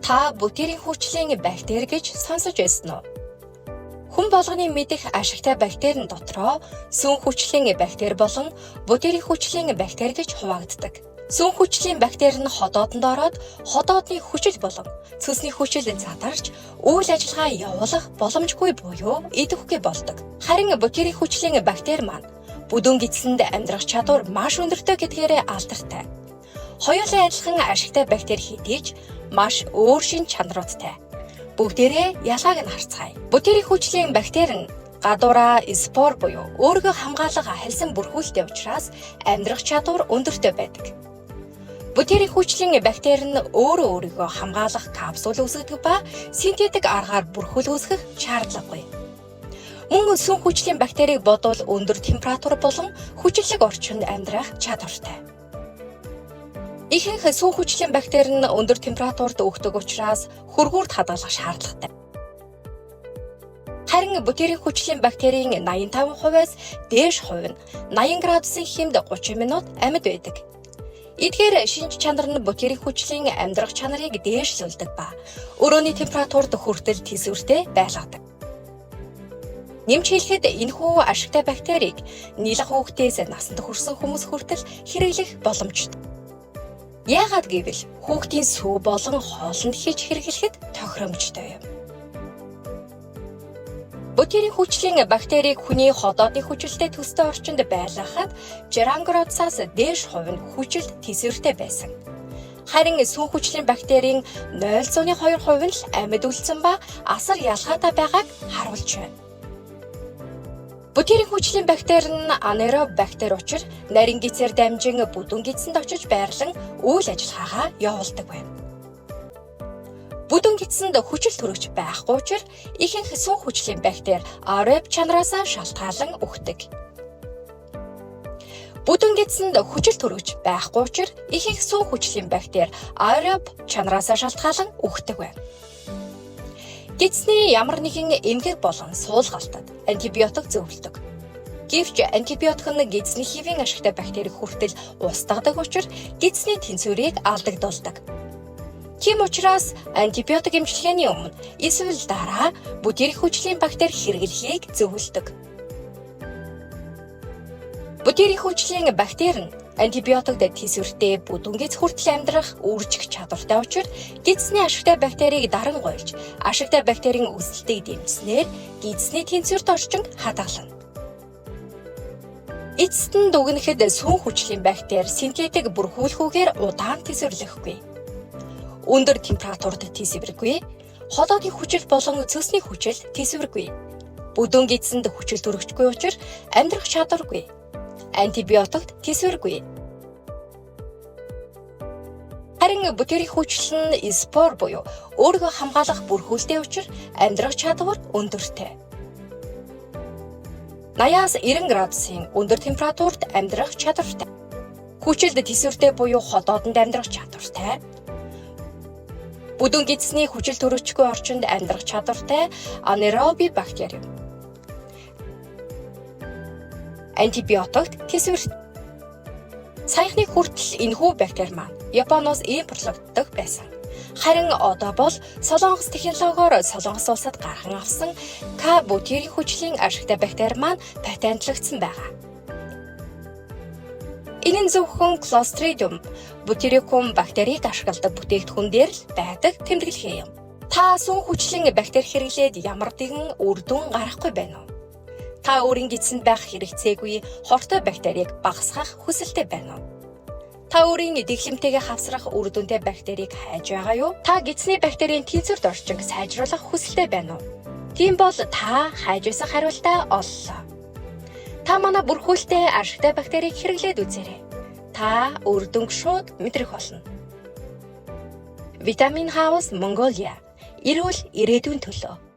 Та бүтээрийн хүчлийн бактери гэж сонсож байсан уу? Хүн болгоны мэдих ашигтай бактери дотроо сүн хүчлийн бактери болон бүтээрийн хүчлийн бактери гэж хуваагддаг. Сүн хүчлийн бактери нь ходоодонд ороод ходоодны хүчил болон цөсний хүчил задарч үйл ажиллагаа явуулах боломжгүй буюу идэвхтэй болдог. Харин бүтээрийн хүчлийн бактери маань бүдүүн гидсэнд амьдрах чадвар маш өндөртэй гэдгээрээ алдартай. Хоёулаа адилхан ашигтай бактери хэдий ч маш өөр шин чанаруудтай. Бүгдээрээ ялгааг нь харцгаая. Бүтээрийн хүчлийн бактери нь гадуураа спор буюу өөрийгөө хамгаалах ахилсан бүрхүүлтэй учраас амьдрах чадвар өндөртэй байдаг. Бүтээрийн хүчлийн бактери нь өөрийгөө хамгаалах капсул үүсгэдэг ба синтетик аргаар бүрхүүл үүсгэх шаардлагагүй. Мөн сүн хүчлийн бактерийг бодвол өндөр температур болон хүчлэг орчинд амьдрах чадвартай. Ихэнх сүн хүчлийн бактери нь өндөр температурт өгдөг учраас хөргүүрт хадгалах шаардлагатай. Харин бүтээрийн хүчлийн бактерийн 85%-аас дээш хувь нь 80 градусын хэмд 30 минут амьд байдаг. Эдгээр шинж чанар нь бүтээрийн хүчлийн амьдрах чанарыг дээшлүүлдэг ба өрөөний температурт хүртэл тэсвэртэй байлгадаг. Нэмж хэлэхэд энэхүү ашигтай бактерийг нийлэх хүүхдээс насанд хүрсэн хүмүүс хүртэл хэрэглэх боломжтой. Яагаад гэвэл хүүхдийн сүү болон хоолнд хийж хэрэглэхэд тохиромжтой юм. Бүтээрийн хүчлийн бактерийг хүний ходоодны хүчилтэй төстэй орчинд байлгахад 60 градусаас дээш хувь нь хүчилт тэсвэртэй байсан. Харин сүн хүчлийн бактерийн 0.2% нь л амьд үлдсэн ба асар ялгаатай байгааг харуулж байна. Бүтээрийн хүчлийн бактери нь анаэроб бактери учраас нарийн гидсээр дамжин бүдүүн гидсэнд очиж байрлан үйл ажиллагаагаа явуулдаг байна. Бүдүүн гидсэнд хүчил төрөгч байхгүй учраас ихэнх сүн хүчлийн бактери анаэроб чанараас шалтгаалan үхдэг. Бүдүүн гидсэнд хүчил төрөгч байхгүй учраас ихэнх сүн хүчлийн бактери анаэроб чанараас шалтгаалan үхдэг байна. Гидсний ямар нэгэн эмгэг болон суулгалтад антибиотик зөвлөдөг. Гэвч антибиотик нь гидсний хэвийн ашигтай бактерийг хүртэл устгадаг учраас гидсний тэнцвэрийг алдагдуулдаг. Тийм учраас антибиотик эмчилгээний өмнө эсвэл дараа бүтээрийн хүчлийн бактери хэрэглэхийг зөвлөдөг. Бүтээрийн хүчлийн бактери нь антибиотикд тэсвэртэй бүдүүн гидс хүртэл амьдрах үржих чадвартай учраас гидсний ашигтай бактерийг дарангуйлж ашигтай бактерийн өсөлтийг дэмжснээр гидсний тэнцвэрт орчин хадгална. Эцэст нь дүгнэхэд сүн хүчлийн бактери синтетик бүрхүүлэхүүгээр удаан тэсвэрлэхгүй. Өндөр температурт тэсвэргүй, ходоодын хүчил болон цөсний хүчил тэсвэргүй. Бүдүүн гидсэнд хүчил төрөгчгүй учраас амьдрах чадваргүй. Антибиотикт тэсвэргүй. Харин бүтээрийн хүчил нь спор буюу өөрийгөө хамгаалах бүрхүүлтэй учраас амьдрах чадвар өндөртэй. 80-аас 90 градусын өндөр температурт амьдрах чадвартай. Хүчилд тэсвэртэй буюу ходоодонд амьдрах чадвартай. Бүдүүн гидсний хүчил төрөгчгүй орчинд амьдрах чадвартай анаэроби бактери. Антибиотикт тэсвэр. Саяхны хүртэл энэхүү бактери маань Японоос импортлогддог байсан. Харин одоо бол Солонгос технологиор Солонгос улсад гарган авсан бүтээрийн хүчлийн ашигтай бактери маань патентлагдсан байгаа. Энэ нь зөвхөн Clostridium botulinum бактерийг ашигладаг бүтээгдэхүүн дээр л байдаг тэмдэглэл юм. Та сүн хүчлийн бактери хэрэглээд ямар нэгэн үр дүн гарахгүй байна уу? Та өөрийн гидсэнд байх хэрэгцээгүй хортой бактерийг багасгах хүсэлтэй байна уу? Та өөрийн дэглэмтэйгээ хавсрах үр дүнтэй бактерийг хайж байгаа юу? Та гидсний бактерийн тэнцвэрт орчинг сайжруулах хүсэлтэй байна уу? Тийм бол та хайж байсан хариултаа оллоо. Та манай бүрхүүлтэй ашигтай бактерийг хэрэглээд үзээрэй. Та үр дүнг шууд мэдрэх болно. Vitamin House Mongolia. Эрүүл ирээдүйн төлөө.